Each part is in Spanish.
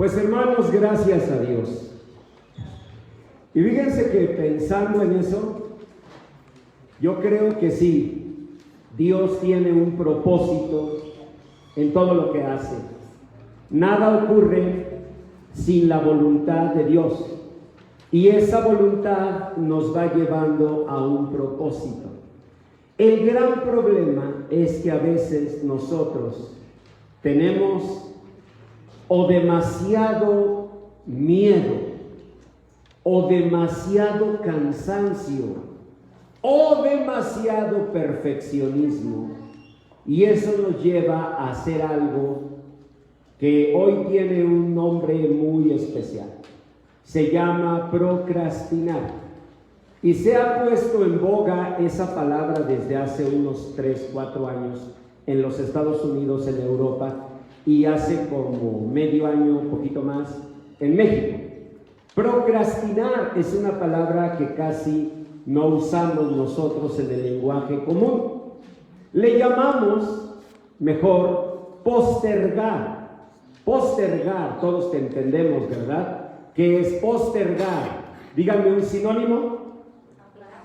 Pues hermanos, gracias a Dios. Y fíjense que pensando en eso, yo creo que sí, Dios tiene un propósito en todo lo que hace. Nada ocurre sin la voluntad de Dios. Y esa voluntad nos va llevando a un propósito. El gran problema es que a veces nosotros tenemos o demasiado miedo, o demasiado cansancio, o demasiado perfeccionismo, y eso nos lleva a hacer algo que hoy tiene un nombre muy especial. Se llama procrastinar, y se ha puesto en boga esa palabra desde hace unos 3, 4 años en los Estados Unidos, en Europa, y hace como medio año, un poquito más, en México. Procrastinar es una palabra que casi no usamos nosotros en el lenguaje común. Le llamamos mejor postergar. Postergar, todos te entendemos, ¿verdad? ¿Qué es postergar? Díganme un sinónimo.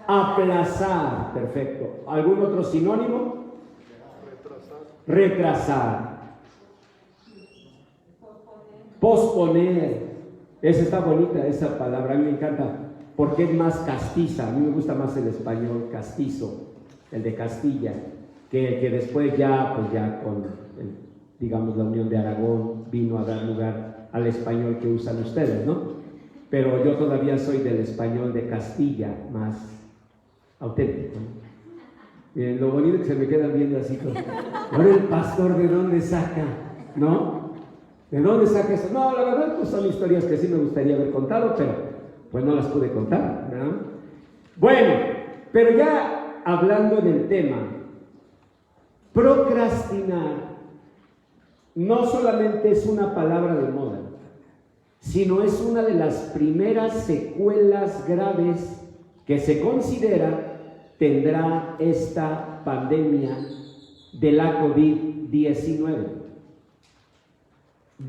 Aplazar, perfecto. ¿Algún otro sinónimo? Retrasar. Posponer. Esa está bonita, esa palabra, a mí me encanta, porque es más castiza. A mí me gusta más el español castizo, el de Castilla, que después ya, pues ya con, digamos, la Unión de Aragón vino a dar lugar al español que usan ustedes, ¿no? Pero yo todavía soy del español de Castilla, más auténtico. Miren, lo bonito que se me quedan viendo así, ahora el pastor, ¿de dónde saca? ¿No? ¿De dónde saca eso? No, la verdad, pues son historias que sí me gustaría haber contado, pero pues no las pude contar, ¿verdad? Bueno, pero ya hablando del tema, procrastinar no solamente es una palabra de moda, sino es una de las primeras secuelas graves que se considera tendrá esta pandemia de la COVID-19.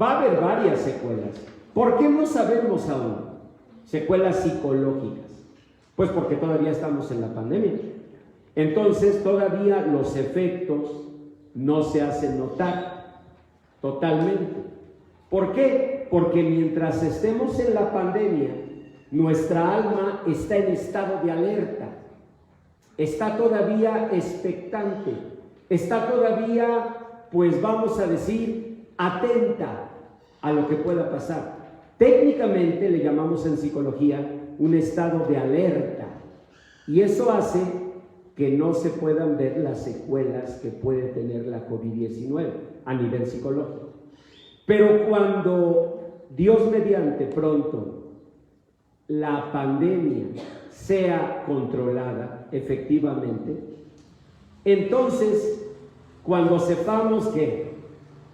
Va a haber varias secuelas. ¿Por qué no sabemos aún? Secuelas psicológicas. Pues porque todavía estamos en la pandemia. Entonces todavía los efectos no se hacen notar totalmente. ¿Por qué? Porque mientras estemos en la pandemia, nuestra alma está en estado de alerta. Está todavía expectante. Está todavía, pues vamos a decir, atenta a lo que pueda pasar. Técnicamente le llamamos en psicología un estado de alerta, y eso hace que no se puedan ver las secuelas que puede tener la COVID-19 a nivel psicológico. Pero cuando Dios mediante pronto la pandemia sea controlada efectivamente, entonces cuando sepamos que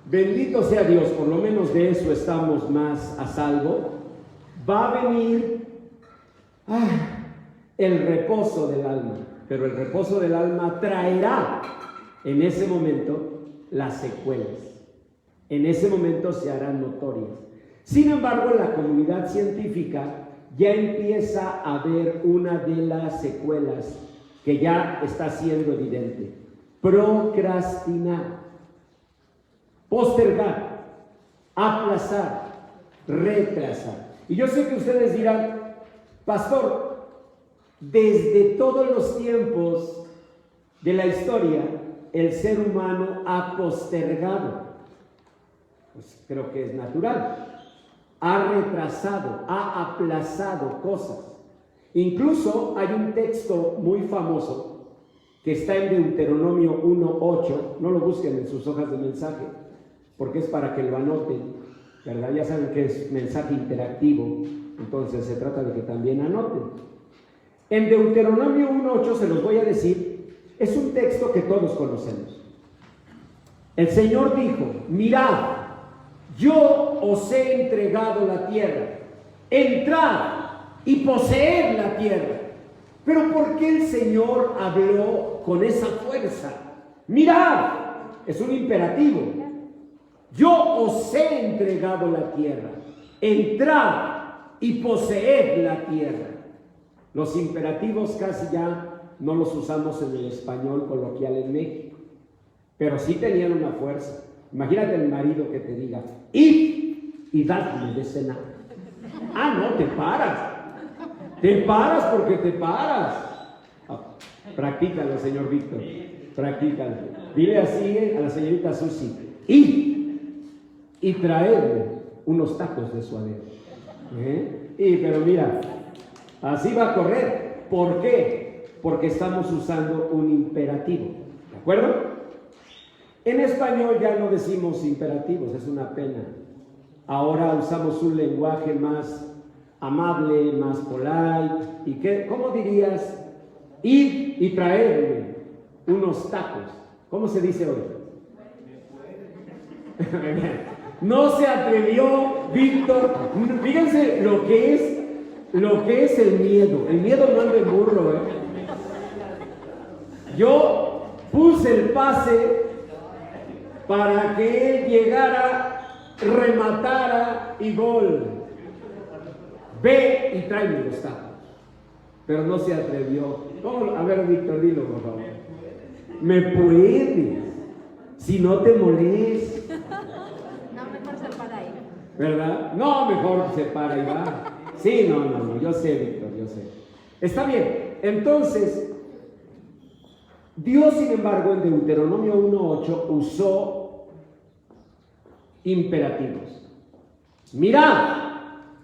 bendito sea Dios, por lo menos de eso estamos más a salvo, va a venir el reposo del alma, pero el reposo del alma traerá en ese momento las secuelas, en ese momento se harán notorias. Sin embargo, la comunidad científica ya empieza a ver una de las secuelas que ya está siendo evidente: procrastinar. Postergar, aplazar, retrasar. Y yo sé que ustedes dirán, pastor, desde todos los tiempos de la historia, el ser humano ha postergado. Pues creo que es natural. Ha retrasado, ha aplazado cosas. Incluso hay un texto muy famoso que está en Deuteronomio 1:8, no lo busquen en sus hojas de mensaje, porque es para que lo anoten, ¿verdad? Ya saben que es mensaje interactivo, entonces se trata de que también anoten. En Deuteronomio 1:8 se los voy a decir, es un texto que todos conocemos. El Señor dijo: mirad, yo os he entregado la tierra, entrad y poseed la tierra. Pero ¿por qué el Señor habló con esa fuerza? Mirad, es un imperativo. Yo os he entregado la tierra. entrad y poseed la tierra. Los imperativos casi ya no los usamos en el español coloquial en México, pero sí tenían una fuerza. Imagínate el marido que te diga, id y dadme de cenar. Ah, no, te paras porque te paras. Practícalo, señor Víctor, practícalo. Dile así a la señorita Susi, id y traedme unos tacos de suadero. Pero mira, así va a correr. ¿Por qué? Porque estamos usando un imperativo, ¿de acuerdo? En español ya no decimos imperativos, es una pena. Ahora usamos un lenguaje más amable, más polite. ¿Y qué? ¿Cómo dirías? Ir y traerme unos tacos. ¿Cómo se dice hoy? No se atrevió Víctor. Fíjense lo que es el miedo. El miedo no anda en burro, Yo puse el pase para que él llegara, rematara y gol. Ve y tráeme los tacos. Pero no se atrevió. ¿Cómo? A ver, Víctor, dilo, por favor. Me puedes, si no te molestes. No, mejor se para ahí. ¿Verdad? No, mejor se para y va. Sí, no, yo sé, Víctor, yo sé. Está bien. Entonces, Dios, sin embargo, en Deuteronomio 1:8 usó imperativos. Mirad,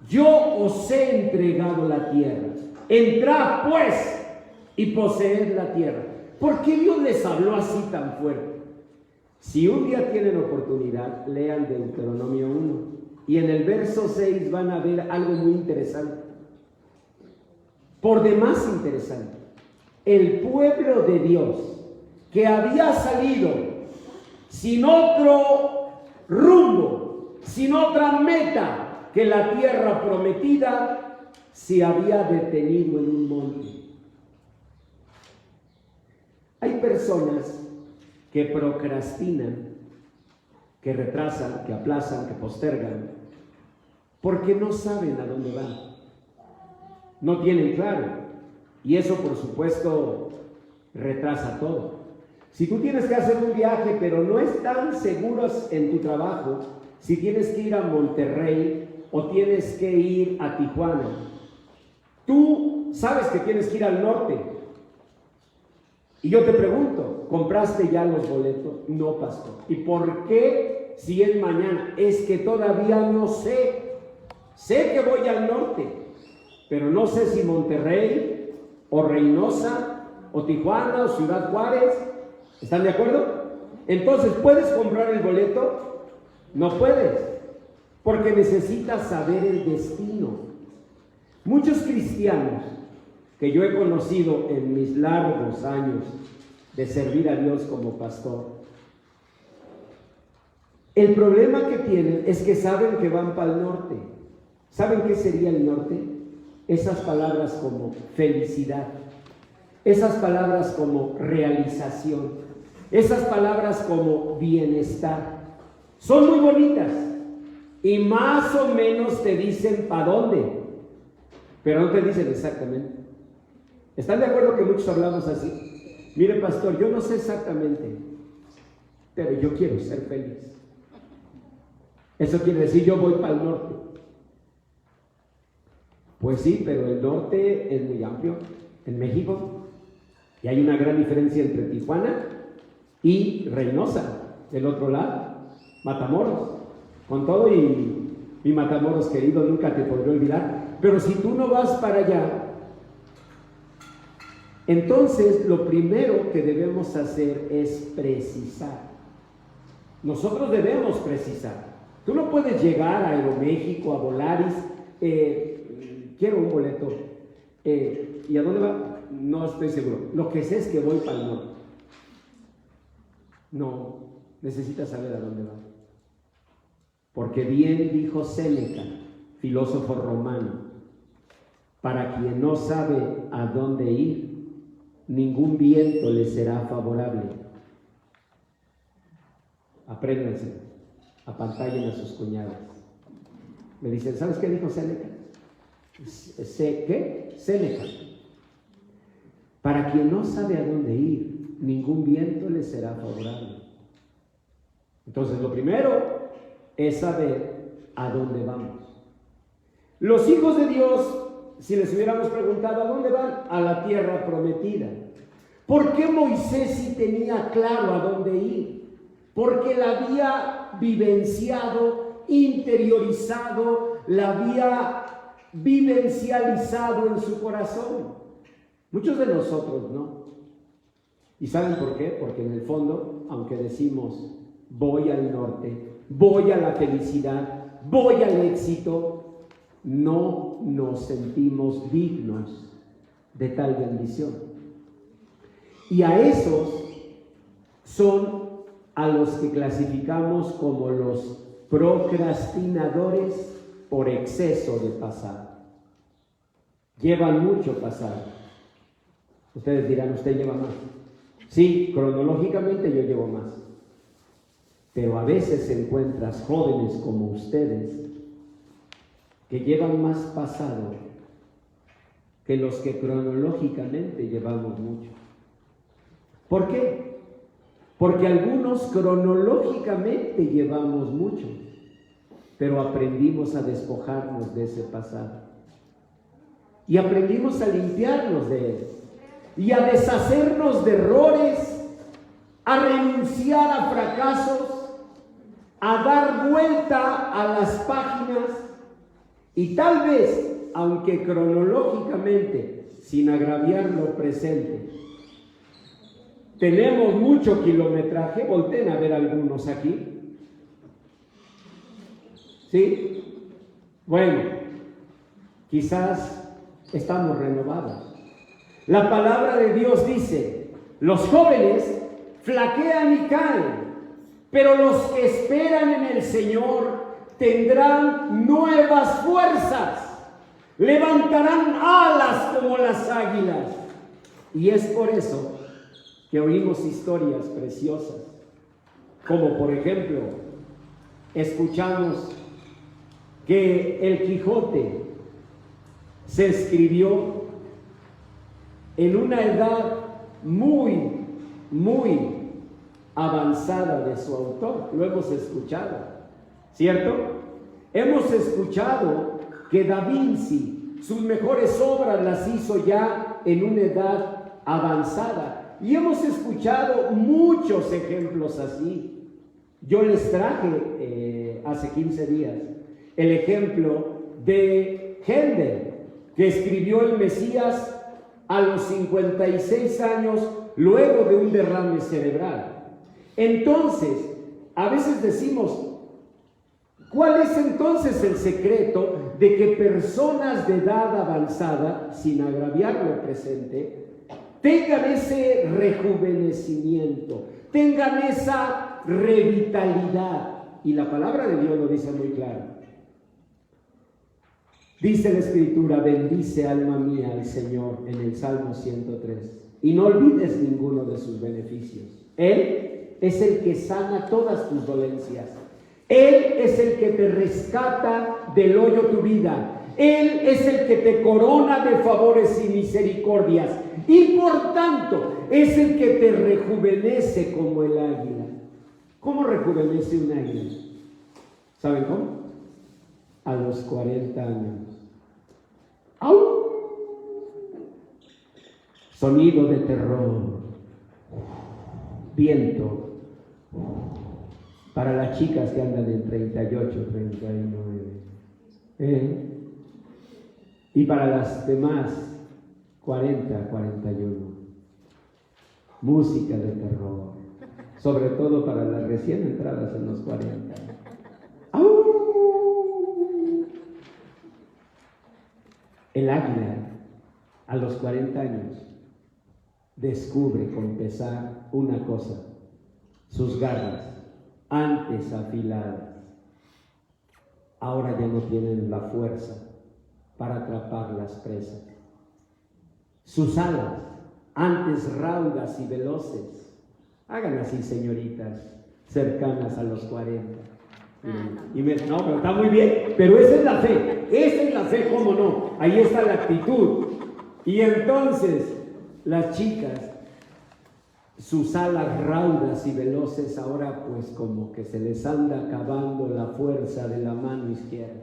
yo os he entregado la tierra. Entrad pues y poseed la tierra. ¿Por qué Dios les habló así tan fuerte? Si un día tienen oportunidad, lean Deuteronomio 1 y en el verso 6 van a ver algo muy interesante. Por demás interesante. El pueblo de Dios que había salido sin otro rumbo, sin otra meta que la tierra prometida, se había detenido en un monte. Hay personas que procrastinan, que retrasan, que aplazan, que postergan, porque no saben a dónde van. No tienen claro. Y eso, por supuesto, retrasa todo. Si tú tienes que hacer un viaje, pero no están seguros en tu trabajo, si tienes que ir a Monterrey o tienes que ir a Tijuana, tú sabes que tienes que ir al norte. Y yo te pregunto, ¿compraste ya los boletos? No, pastor. ¿Y por qué si es mañana? Es que todavía no sé. Sé que voy al norte, pero no sé si Monterrey o Reynosa o Tijuana o Ciudad Juárez. ¿Están de acuerdo? Entonces, ¿puedes comprar el boleto? No puedes, porque necesitas saber el destino. Muchos cristianos que yo he conocido en mis largos años de servir a Dios como pastor, el problema que tienen es que saben que van para el norte. ¿Saben qué sería el norte? Esas palabras como felicidad, esas palabras como realización, esas palabras como bienestar, son muy bonitas y más o menos te dicen para dónde, pero no te dicen exactamente. ¿Están de acuerdo que muchos hablamos así? Mire, pastor, yo no sé exactamente, pero yo quiero ser feliz. Eso quiere decir, yo voy para el norte. Pues sí, pero el norte es muy amplio en México y hay una gran diferencia entre Tijuana y Reynosa, del otro lado, Matamoros. Con todo y mi Matamoros querido, nunca te podré olvidar. Pero si tú no vas para allá, entonces lo primero que debemos hacer es precisar. Nosotros debemos precisar. Tú no puedes llegar a Aeroméxico, a Volaris, quiero un boleto. ¿Y a dónde va? No estoy seguro. Lo que sé es que voy para el norte. No, necesitas saber a dónde va. Porque bien dijo Séneca, filósofo romano, para quien no sabe a dónde ir, ningún viento le será favorable. Apréndanse, apantallen a sus cuñadas. Me dicen, ¿sabes qué dijo Séneca? ¿Qué? Séneca. Para quien no sabe a dónde ir, ningún viento le será favorable. Entonces, lo primero es saber a dónde vamos. Los hijos de Dios, si les hubiéramos preguntado, ¿a dónde van? A la tierra prometida. ¿Por qué Moisés sí tenía claro a dónde ir? Porque la había vivenciado, interiorizado, la había vivencializado en su corazón. Muchos de nosotros no. ¿Y saben por qué? Porque en el fondo, aunque decimos voy al norte, voy a la felicidad, voy al éxito, no nos sentimos dignos de tal bendición. Y a esos son a los que clasificamos como los procrastinadores por exceso de pasado. Llevan mucho pasado. Ustedes dirán, usted lleva más. Sí, cronológicamente yo llevo más. Pero a veces encuentras jóvenes como ustedes que llevan más pasado que los que cronológicamente llevamos mucho. ¿Por qué? Porque algunos cronológicamente llevamos mucho, pero aprendimos a despojarnos de ese pasado. Y aprendimos a limpiarnos de él. Y a deshacernos de errores, a renunciar a fracasos, a dar vuelta a las páginas y tal vez, aunque cronológicamente, sin agraviar lo presente, tenemos mucho kilometraje. Volten a ver algunos aquí. ¿Sí? Bueno, quizás estamos renovados. La palabra de Dios dice, los jóvenes flaquean y caen, pero los que esperan en el Señor tendrán nuevas fuerzas, levantarán alas como las águilas. Y es por eso que oímos historias preciosas, como por ejemplo, escuchamos que el Quijote se escribió en una edad muy, muy avanzada de su autor. Lo hemos escuchado, ¿cierto? Hemos escuchado que Da Vinci, sus mejores obras las hizo ya en una edad avanzada. Y hemos escuchado muchos ejemplos así. Yo les traje hace 15 días el ejemplo de Händel, que escribió el Mesías a los 56 años luego de un derrame cerebral. Entonces, a veces decimos, ¿cuál es entonces el secreto de que personas de edad avanzada, sin agraviar lo presente, tengan ese rejuvenecimiento, tengan esa revitalidad? Y la palabra de Dios lo dice muy claro. Dice la Escritura, bendice alma mía al Señor, en el Salmo 103, y no olvides ninguno de sus beneficios. Él es el que sana todas tus dolencias. Él es el que te rescata del hoyo tu vida. Él es el que te corona de favores y misericordias. Y por tanto, es el que te rejuvenece como el águila. ¿Cómo rejuvenece un águila? ¿Saben cómo? A los 40 años. ¡Au! Sonido de terror. Viento. Para las chicas que andan en 38, 39. Y para las demás, 40, 41. Música de terror. Sobre todo para las recién entradas en los 40. ¡Au! El águila, a los 40 años, descubre con pesar una cosa: sus garras, antes afiladas, ahora ya no tienen la fuerza para atrapar las presas. Sus alas, antes raudas y veloces, hagan así, señoritas cercanas a los 40, No, pero está muy bien, pero esa es la fe, ¿cómo no? Ahí está la actitud. Y entonces, las chicas, sus alas raudas y veloces, ahora pues como que se les anda acabando la fuerza de la mano izquierda.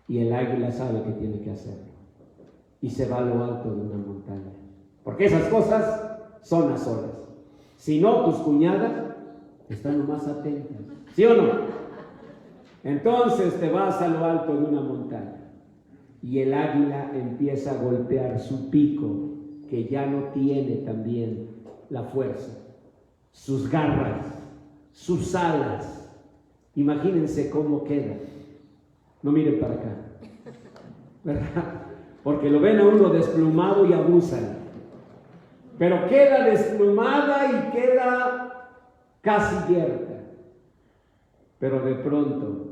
Y el águila sabe que tiene que hacerlo. Y se va a lo alto de una montaña. Porque esas cosas son a solas. Si no, tus cuñadas están nomás atentas. ¿Sí o no? Entonces te vas a lo alto de una montaña. Y el águila empieza a golpear su pico, que ya no tiene también la fuerza. Sus garras, sus alas. Imagínense cómo queda. No miren para acá, ¿verdad? Porque lo ven a uno desplumado y abusan. Pero queda desplumada y queda casi yerta. Pero de pronto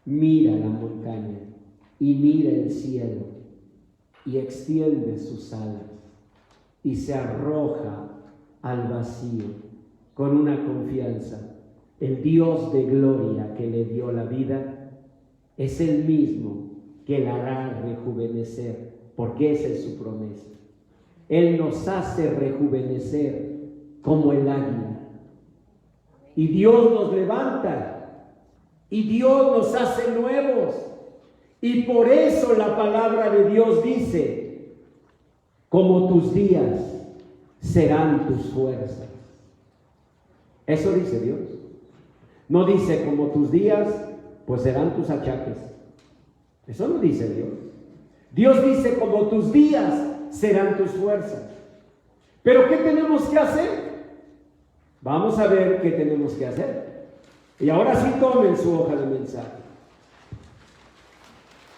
mira la montaña y mira el cielo y extiende sus alas y se arroja al vacío con una confianza. El Dios de gloria que le dio la vida es el mismo que la hará rejuvenecer, porque esa es su promesa. Él nos hace rejuvenecer como el águila. Y Dios nos levanta. Y Dios nos hace nuevos. Y por eso la palabra de Dios dice, como tus días serán tus fuerzas. Eso dice Dios. No dice como tus días, pues serán tus achaques. Eso no dice Dios. Dios dice como tus días serán tus fuerzas. Pero ¿qué tenemos que hacer? Vamos a ver qué tenemos que hacer. Y ahora sí tomen su hoja de mensaje.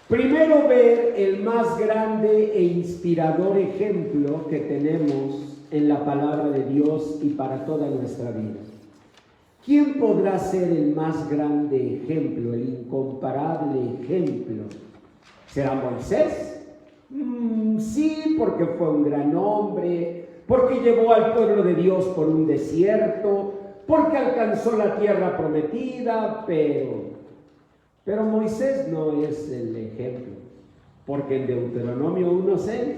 Primero, ver el más grande e inspirador ejemplo que tenemos en la palabra de Dios y para toda nuestra vida. ¿Quién podrá ser el más grande ejemplo, el incomparable ejemplo? ¿Será Moisés? Sí, porque fue un gran hombre, porque llevó al pueblo de Dios por un desierto, porque alcanzó la tierra prometida, pero Moisés no es el ejemplo, porque en Deuteronomio 1:6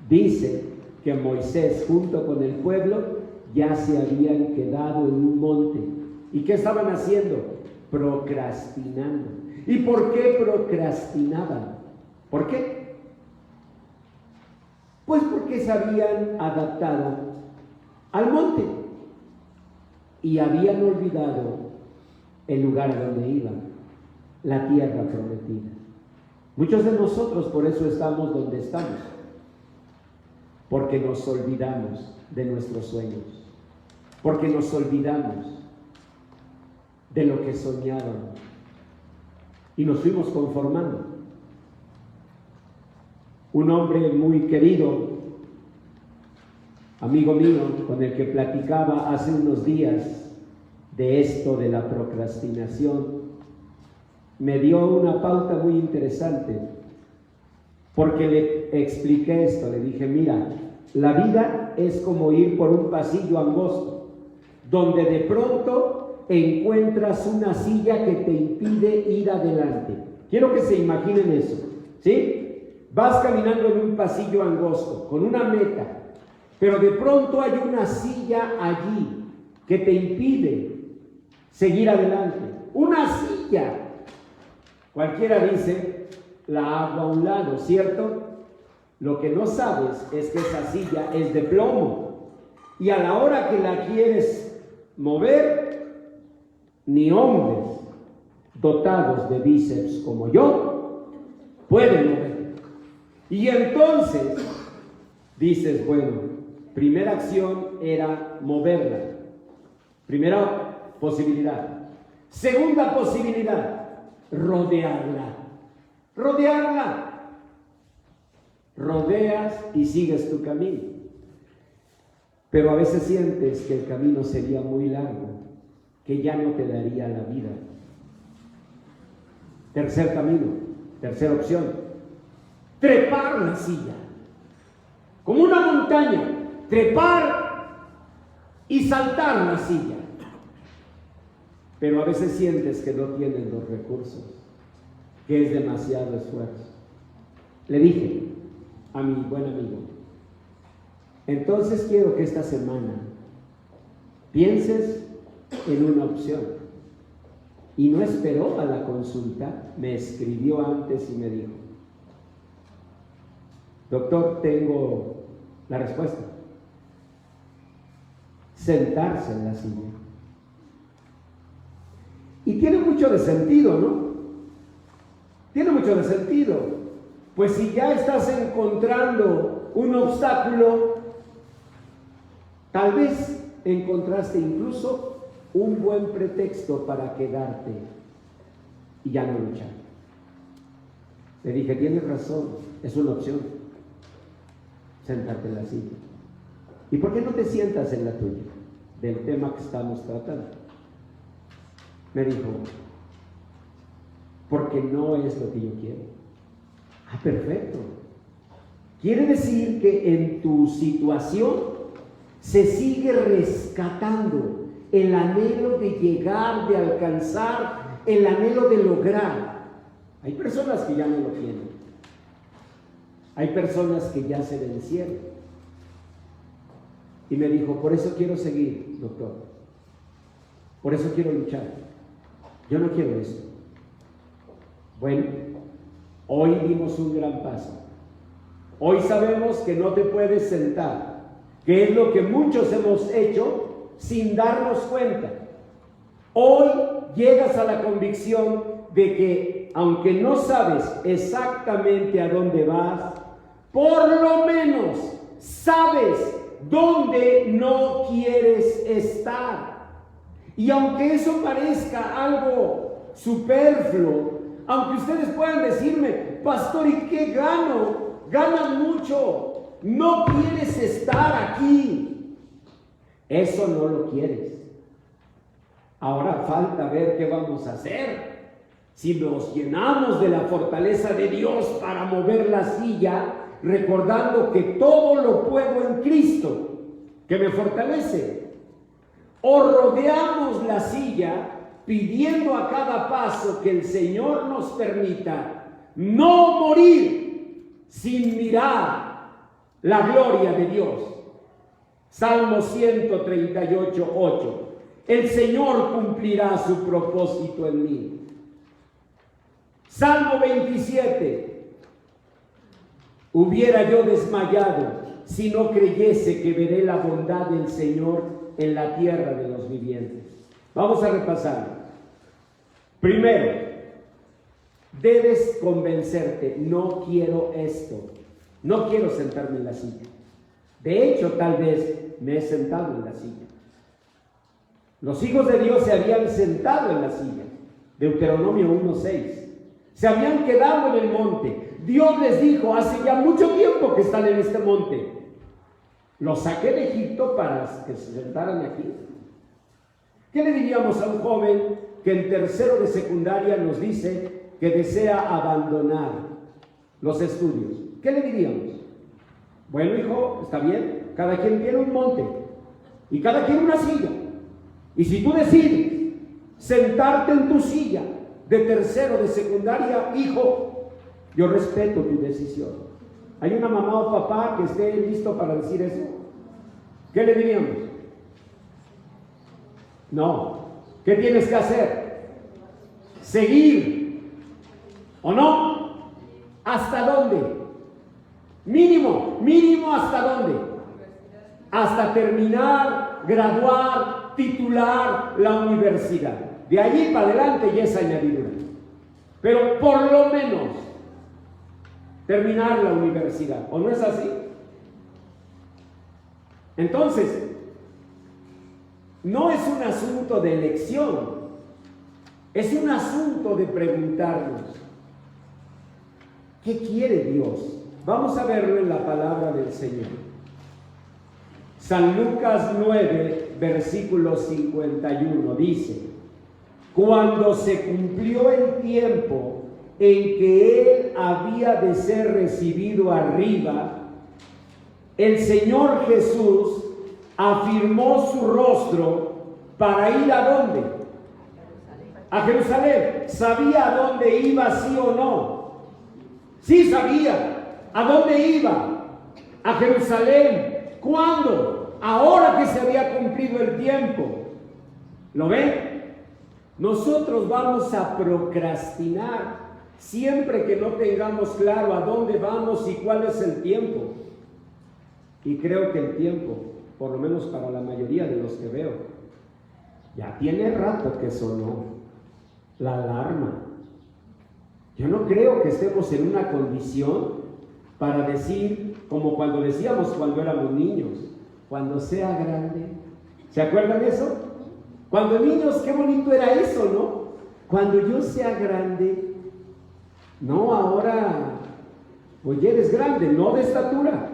dice que Moisés junto con el pueblo ya se habían quedado en un monte. ¿Y qué estaban haciendo? Procrastinando. ¿Y por qué procrastinaban? ¿Por qué? Pues porque se habían adaptado al monte y habían olvidado el lugar a donde iban, la tierra prometida. Muchos de nosotros por eso estamos donde estamos, porque nos olvidamos de nuestros sueños, porque nos olvidamos de lo que soñábamos y nos fuimos conformando. Un hombre muy querido, amigo mío, con el que platicaba hace unos días de esto de la procrastinación, me dio una pauta muy interesante, porque le expliqué esto, le dije, mira, la vida es como ir por un pasillo angosto, donde de pronto encuentras una silla que te impide ir adelante. Quiero que se imaginen eso, ¿sí? Vas caminando en un pasillo angosto, con una meta, pero de pronto hay una silla allí que te impide seguir adelante. Una silla. Cualquiera dice, la hago a un lado, ¿cierto? Lo que no sabes es que esa silla es de plomo. Y a la hora que la quieres mover, ni hombres dotados de bíceps como yo pueden mover. Y entonces dices, bueno, primera acción era moverla. Primera posibilidad. Segunda posibilidad, rodearla. Rodearla. Rodeas y sigues tu camino. Pero a veces sientes que el camino sería muy largo, que ya no te daría la vida. Tercer camino, tercera opción, trepar la silla. Como una montaña, trepar y saltar la silla. pero a veces sientes que no tienes los recursos, que es demasiado esfuerzo. Le dije a mi buen amigo, entonces quiero que esta semana pienses en una opción. Y no esperó a la consulta, me escribió antes y me dijo, doctor, tengo la respuesta. Sentarse en la silla. Y tiene mucho de sentido, ¿no? Tiene mucho de sentido. Pues si ya estás encontrando un obstáculo, tal vez encontraste incluso un buen pretexto para quedarte y ya no luchar. Le dije, tienes razón, es una opción, sentarte en la silla. ¿Y por qué no te sientas en la tuya, del tema que estamos tratando? Me dijo, porque no es lo que yo quiero. Ah, perfecto. Quiere decir que en tu situación se sigue rescatando el anhelo de llegar, de alcanzar, el anhelo de lograr. Hay personas que ya no lo tienen. Hay personas que ya se vencieron. Y me dijo, por eso quiero seguir, doctor. Por eso quiero luchar. Yo no quiero eso. Bueno, hoy dimos un gran paso. Hoy sabemos que no te puedes sentar, que es lo que muchos hemos hecho sin darnos cuenta. Hoy llegas a la convicción de que, aunque no sabes exactamente a dónde vas, por lo menos sabes dónde no quieres estar. Y aunque eso parezca algo superfluo, aunque ustedes puedan decirme, pastor, ¿y qué gano? Ganas mucho, no quieres estar aquí. Eso no lo quieres. Ahora falta ver qué vamos a hacer. Si nos llenamos de la fortaleza de Dios para mover la silla, recordando que todo lo puedo en Cristo, que me fortalece. O rodeamos la silla pidiendo a cada paso que el Señor nos permita no morir sin mirar la gloria de Dios. Salmo 138, 8. El Señor cumplirá su propósito en mí. Salmo 27. Hubiera yo desmayado si no creyese que veré la bondad del Señor en la tierra de los vivientes. Vamos a repasar. Primero, debes convencerte, no quiero esto, no quiero sentarme en la silla. De hecho, tal vez me he sentado en la silla. Los hijos de Dios se habían sentado en la silla. Deuteronomio 1:6. Se habían quedado en el monte. Dios les dijo, hace ya mucho tiempo que están en este monte. Los saqué de Egipto para que se sentaran aquí. ¿Qué le diríamos a un joven que en tercero de secundaria nos dice que desea abandonar los estudios? ¿Qué le diríamos? Bueno, hijo, está bien, cada quien tiene un monte y cada quien una silla. Y si tú decides sentarte en tu silla de tercero de secundaria, hijo, yo respeto tu decisión. ¿Hay una mamá o papá que esté listo para decir eso? ¿Qué le diríamos? No. ¿Qué tienes que hacer? Seguir. ¿O no? ¿Hasta dónde? Mínimo ¿hasta dónde? Hasta terminar, graduar, titular la universidad. De allí para adelante ya es añadidura. Pero por lo menos terminar la universidad. ¿O no es así? Entonces, no es un asunto de elección, es un asunto de preguntarnos, ¿qué quiere Dios? Vamos a verlo en la palabra del Señor. San Lucas 9, versículo 51, dice: cuando se cumplió el tiempo en que él había de ser recibido arriba, el Señor Jesús afirmó su rostro para ir ¿a dónde? a Jerusalén. ¿Sabía a dónde iba, sí o no? Sí sabía. ¿A dónde iba? A Jerusalén. ¿Cuándo? Ahora que se había cumplido el tiempo. ¿Lo ven? Nosotros vamos a procrastinar siempre que no tengamos claro a dónde vamos y cuál es el tiempo. Y creo que el tiempo, por lo menos para la mayoría de los que veo, ya tiene rato que sonó la alarma. Yo no creo que estemos en una condición para decir, como cuando decíamos cuando éramos niños, cuando sea grande. ¿Se acuerdan de eso? Cuando niños, qué bonito era eso, ¿no? Cuando yo sea grande, no ahora, pues ya eres grande, no de estatura,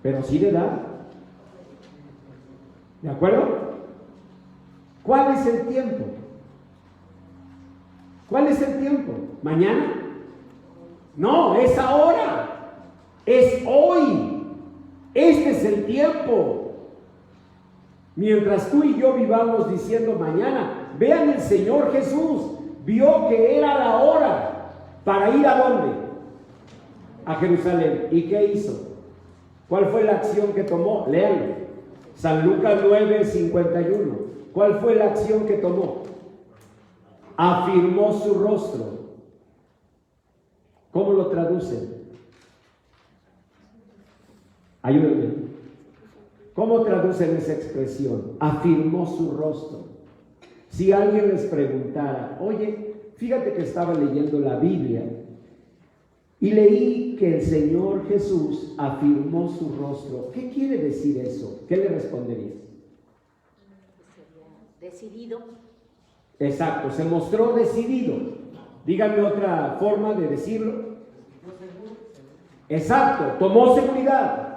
pero sí de edad. ¿De acuerdo? ¿Cuál es el tiempo? ¿Cuál es el tiempo? ¿Mañana? No, es ahora. Es hoy. Este es el tiempo. Mientras tú y yo vivamos diciendo mañana, vean, el Señor Jesús vio que era la hora para ir ¿a dónde? A Jerusalén. ¿Y qué hizo? ¿Cuál fue la acción que tomó? Léanlo. San Lucas 9:51. ¿Cuál fue la acción que tomó? Afirmó su rostro. ¿Cómo lo traducen? Ayúdenme. ¿Cómo traducen esa expresión? Afirmó su rostro. Si alguien les preguntara, oye, fíjate que estaba leyendo la Biblia y leí que el Señor Jesús afirmó su rostro. ¿Qué quiere decir eso? ¿Qué le responderías? Decidido. Exacto, se mostró decidido. Díganme otra forma de decirlo. Exacto, tomó seguridad.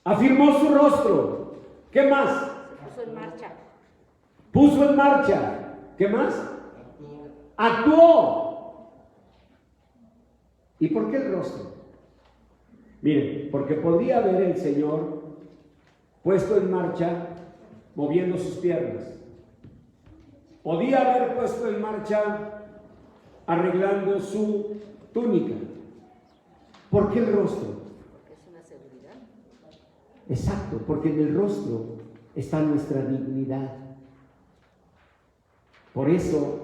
Afirmó su rostro. ¿Qué más? Puso en marcha. Puso en marcha. ¿Qué más? Actuó. ¿Y por qué el rostro? Miren, porque podría haber el Señor puesto en marcha moviendo sus piernas. Podía haber puesto en marcha arreglando su túnica. ¿Por qué el rostro? Es una seguridad. Exacto, porque en el rostro está nuestra dignidad. Por eso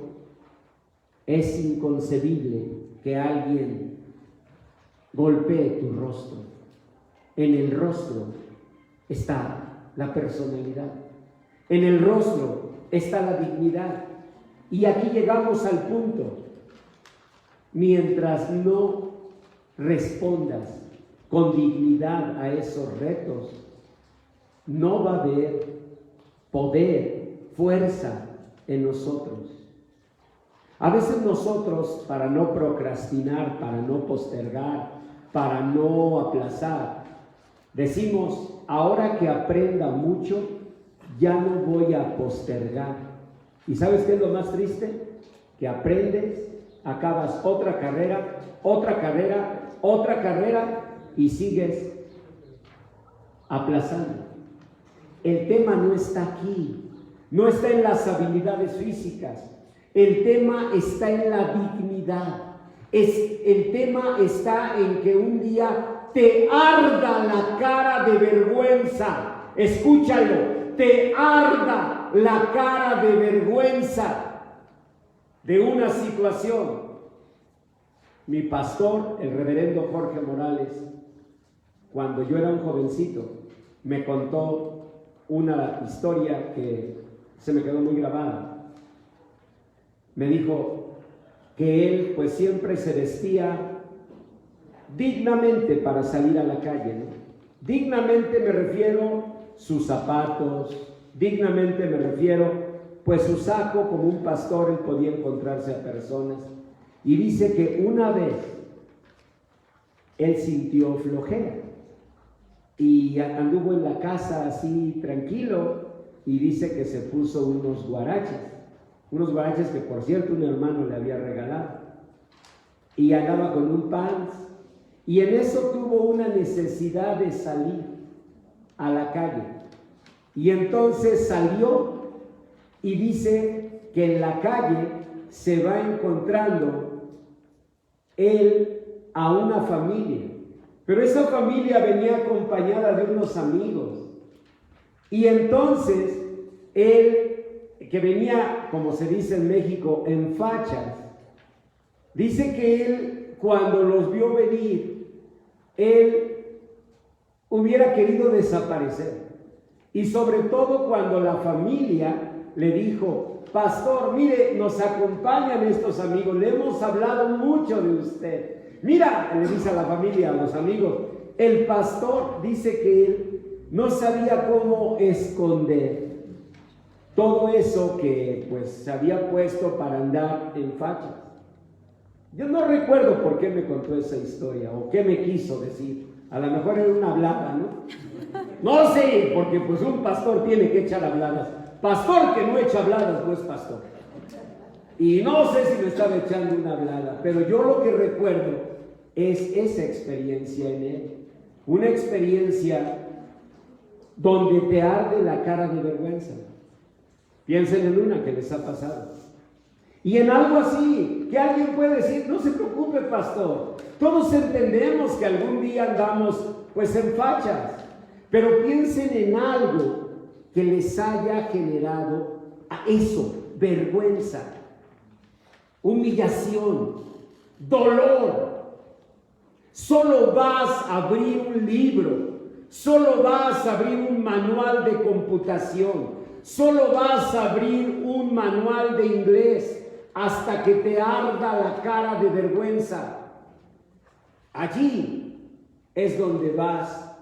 es inconcebible que alguien golpee tu rostro. En el rostro está la personalidad. En el rostro está la dignidad. Y aquí llegamos al punto. Mientras no respondas con dignidad a esos retos, no va a haber poder, fuerza en nosotros. A veces nosotros, para no procrastinar, para no postergar, para no aplazar, decimos, ahora que aprenda mucho, ya no voy a postergar. ¿Y sabes qué es lo más triste? Que aprendes, acabas otra carrera, otra carrera, otra carrera y sigues aplazando. El tema no está aquí, no está en las habilidades físicas, el tema está en la dignidad. El tema está en que un día te arda la cara de vergüenza. Escúchalo. Te arda la cara de vergüenza de una situación. Mi pastor, el reverendo Jorge Morales, cuando yo era un jovencito, me contó una historia que se me quedó muy grabada. Me dijo que él pues siempre se vestía dignamente para salir a la calle, ¿no? Dignamente me refiero sus zapatos, dignamente me refiero pues su saco. Como un pastor él podía encontrarse a personas, y dice que una vez él sintió flojera y anduvo en la casa así tranquilo, y dice que se puso unos guaraches que por cierto un hermano le había regalado, y andaba con un pants, y en eso tuvo una necesidad de salir a la calle, y entonces salió, y dice que en la calle se va encontrando él a una familia, pero esa familia venía acompañada de unos amigos, y entonces él, que venía, como se dice en México, en fachas, dice que él, cuando los vio venir, él hubiera querido desaparecer, y sobre todo cuando la familia le dijo: pastor, mire, nos acompañan estos amigos, le hemos hablado mucho de usted. Mira, le dice a la familia, a los amigos, el pastor dice que él no sabía cómo esconder todo eso que pues se había puesto para andar en fachas. Yo no recuerdo por qué me contó esa historia o qué me quiso decir. A lo mejor era una hablada, ¿no? No sé, porque pues un pastor tiene que echar habladas. Pastor que no echa habladas no es pastor. Y no sé si me estaba echando una hablada, pero yo lo que recuerdo es esa experiencia en él. Una experiencia donde te arde la cara de vergüenza. Piensen en una que les ha pasado. Y en algo así, que alguien puede decir: no se preocupe, pastor, todos entendemos que algún día andamos pues en fachas, pero piensen en algo que les haya generado a eso: vergüenza, humillación, dolor. Solo vas a abrir un libro, solo vas a abrir un manual de computación, solo vas a abrir un manual de inglés hasta que te arda la cara de vergüenza. Allí es donde vas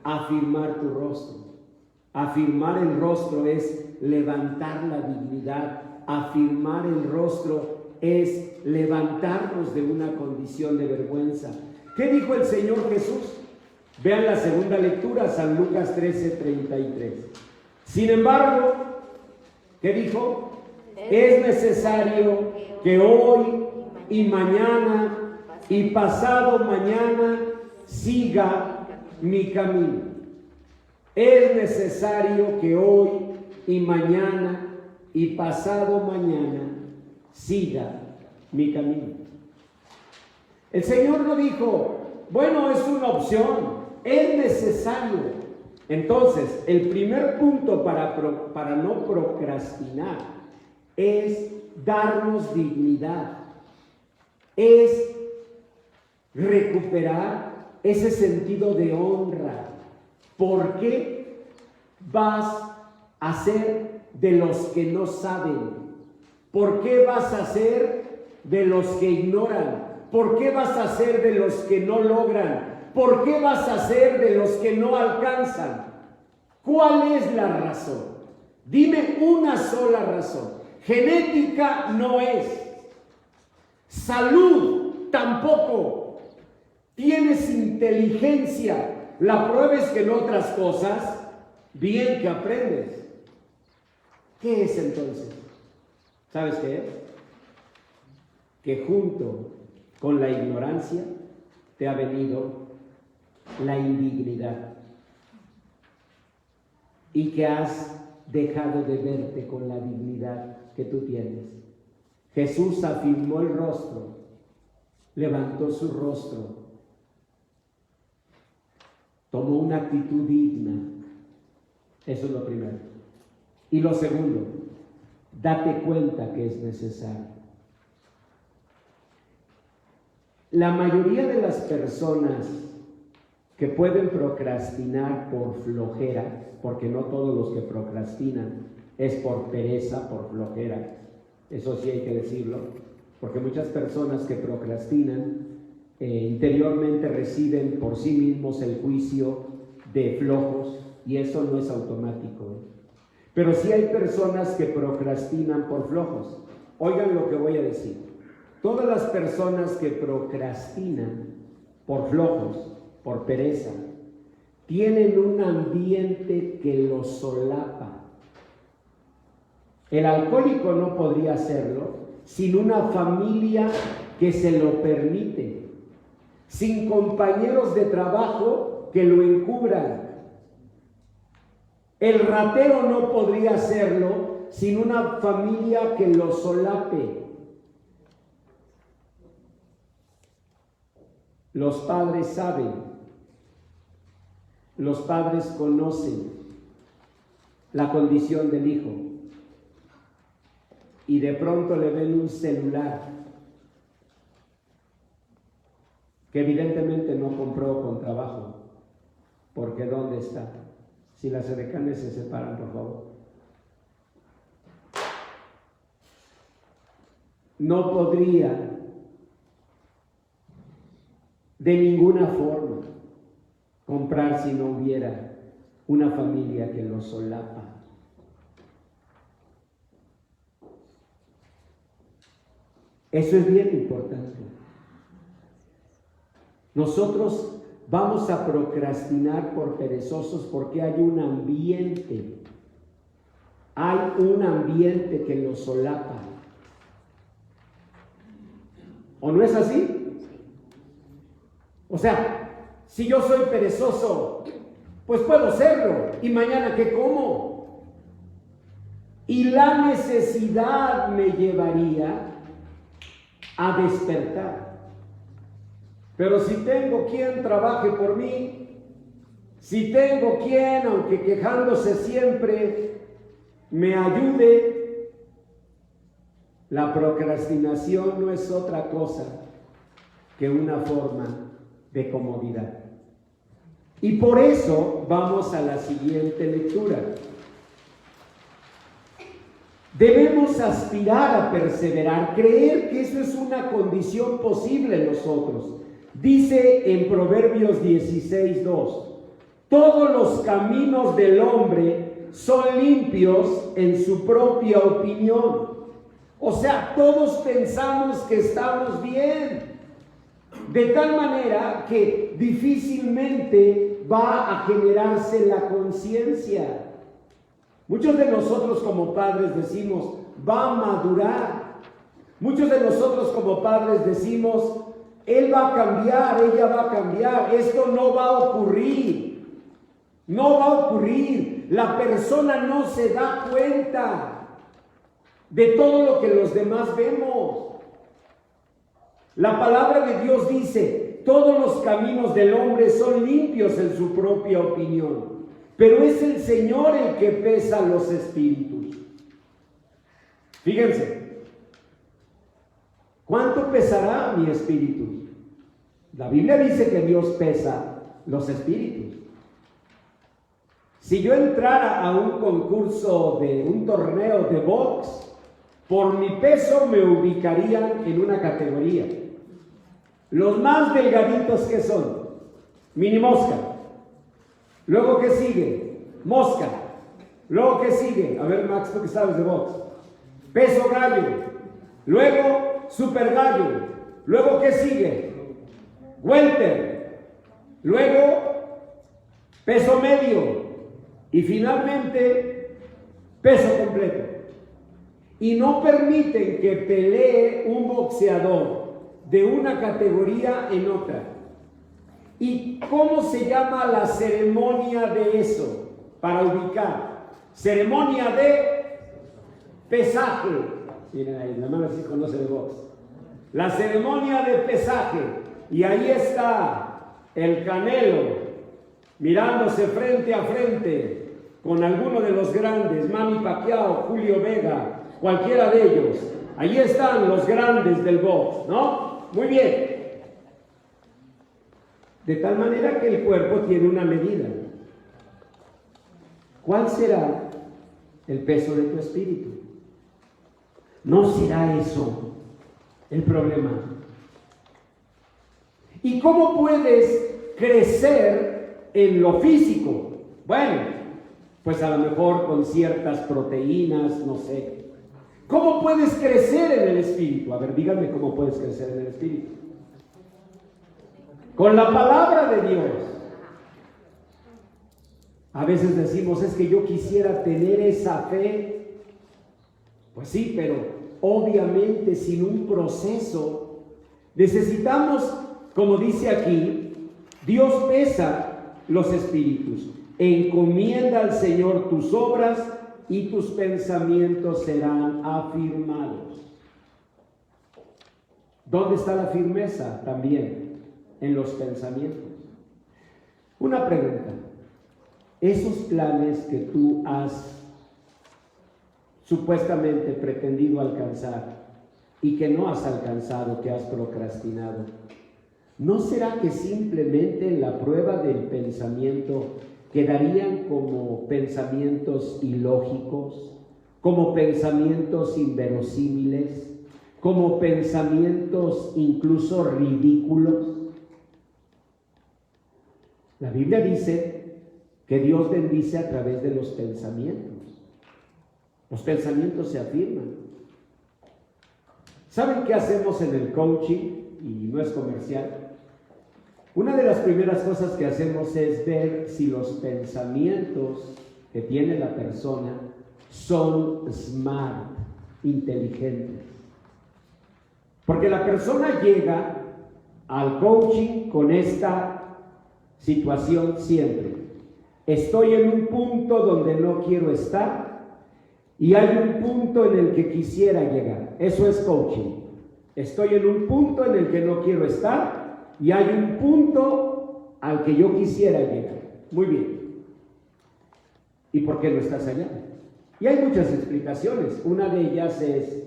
a afirmar tu rostro. Afirmar el rostro es levantar la dignidad. Afirmar el rostro es levantarnos de una condición de vergüenza. ¿Qué dijo el Señor Jesús? Vean la segunda lectura, San Lucas 13:33. Sin embargo, ¿qué dijo? Es necesario que hoy y mañana y pasado mañana siga mi camino. Es necesario que hoy y mañana y pasado mañana siga mi camino. El Señor no dijo: bueno, es una opción, es necesario. Entonces, el primer punto para no procrastinar es darnos dignidad, es recuperar ese sentido de honra. ¿Por qué vas a ser de los que no saben? ¿Por qué vas a ser de los que ignoran? ¿Por qué vas a ser de los que no logran? ¿Por qué vas a ser de los que no alcanzan? ¿Cuál es la razón? Dime una sola razón. Genética no es. Salud tampoco. Tienes inteligencia. La prueba es que en otras cosas, bien que aprendes. ¿Qué es entonces? ¿Sabes qué es? Que junto con la ignorancia te ha venido la indignidad y que has dejado de verte con la dignidad que tú tienes. Jesús afirmó el rostro, levantó su rostro, tomó una actitud digna. Eso es lo primero. Y lo segundo, date cuenta que es necesario. La mayoría de las personas que pueden procrastinar por flojera, porque no todos los que procrastinan es por pereza, por flojera, eso sí hay que decirlo, porque muchas personas que procrastinan interiormente reciben por sí mismos el juicio de flojos, y eso no es automático. Pero sí hay personas que procrastinan por flojos. Oigan lo que voy a decir. Todas las personas que procrastinan por flojos, por pereza, tienen un ambiente que los solapa. El alcohólico no podría hacerlo sin una familia que se lo permite, sin compañeros de trabajo que lo encubran. El ratero no podría hacerlo sin una familia que lo solape. Los padres saben, los padres conocen la condición del hijo y de pronto le ven un celular que evidentemente no compró con trabajo, porque ¿dónde está? Si las edecanes se separan, por favor. No podría de ninguna forma comprar si no hubiera una familia que lo solapa. Eso es bien importante. Nosotros vamos a procrastinar por perezosos porque hay un ambiente que lo solapa. ¿O no es así? O sea, si yo soy perezoso, pues puedo serlo. ¿Y mañana qué como? Y la necesidad me llevaría a despertar. Pero si tengo quien trabaje por mí, si tengo quien, aunque quejándose siempre, me ayude, la procrastinación no es otra cosa que una forma de comodidad. Y por eso vamos a la siguiente lectura. Debemos aspirar a perseverar, creer que eso es una condición posible en nosotros. Dice en Proverbios 16:2, todos los caminos del hombre son limpios en su propia opinión. O sea, todos pensamos que estamos bien, de tal manera que difícilmente va a generarse la conciencia. Muchos de nosotros como padres decimos, va a madurar. Muchos de nosotros como padres decimos, él va a cambiar, ella va a cambiar, esto no va a ocurrir. No va a ocurrir. La persona no se da cuenta de todo lo que los demás vemos. La palabra de Dios dice, todos los caminos del hombre son limpios en su propia opinión, pero es el Señor el que pesa los espíritus. Fíjense, ¿cuánto pesará mi espíritu? La Biblia dice que Dios pesa los espíritus. Si yo entrara a un concurso un torneo de box, por mi peso me ubicarían en una categoría. Los más delgaditos que son, mini mosca. Luego, ¿qué sigue? Mosca. Luego, ¿qué sigue? A ver, Max, tú que sabes de box. Peso gallo. Luego, super gallo. Luego, ¿qué sigue? Welter. Luego, peso medio. Y finalmente, peso completo. Y no permiten que pelee un boxeador de una categoría en otra. ¿Y cómo se llama la ceremonia de eso? Para ubicar. Ceremonia de pesaje. Miren ahí, la hermana sí conoce de box. La ceremonia de pesaje. Y ahí está el Canelo mirándose frente a frente con alguno de los grandes, Manny Pacquiao, Julio Vega, cualquiera de ellos. Ahí están los grandes del box, ¿no? Muy bien. De tal manera que el cuerpo tiene una medida. ¿Cuál será el peso de tu espíritu? ¿No será eso el problema? ¿Y cómo puedes crecer en lo físico? Bueno, pues a lo mejor con ciertas proteínas, no sé. ¿Cómo puedes crecer en el espíritu? A ver, díganme cómo puedes crecer en el espíritu. Con la palabra de Dios. A veces decimos, es que yo quisiera tener esa fe. Pues sí, pero obviamente sin un proceso. Necesitamos, como dice aquí, Dios pesa los espíritus. Encomienda al Señor tus obras y tus pensamientos serán afirmados. ¿Dónde está la firmeza? También en los pensamientos. Una pregunta. Esos planes que tú has supuestamente pretendido alcanzar y que no has alcanzado, que has procrastinado, ¿no será que simplemente en la prueba del pensamiento quedarían como pensamientos ilógicos, como pensamientos inverosímiles, como pensamientos incluso ridículos? La Biblia dice que Dios bendice a través de los pensamientos. Los pensamientos se afirman. ¿Saben qué hacemos en el coaching? Y no es comercial. Una de las primeras cosas que hacemos es ver si los pensamientos que tiene la persona son smart, inteligentes. Porque la persona llega al coaching con esta situación siempre. Estoy en un punto donde no quiero estar y hay un punto en el que quisiera llegar. Eso es coaching. Estoy en un punto en el que no quiero estar y hay un punto al que yo quisiera llegar. Muy bien. ¿Y por qué no estás allá? Y hay muchas explicaciones. Una de ellas es: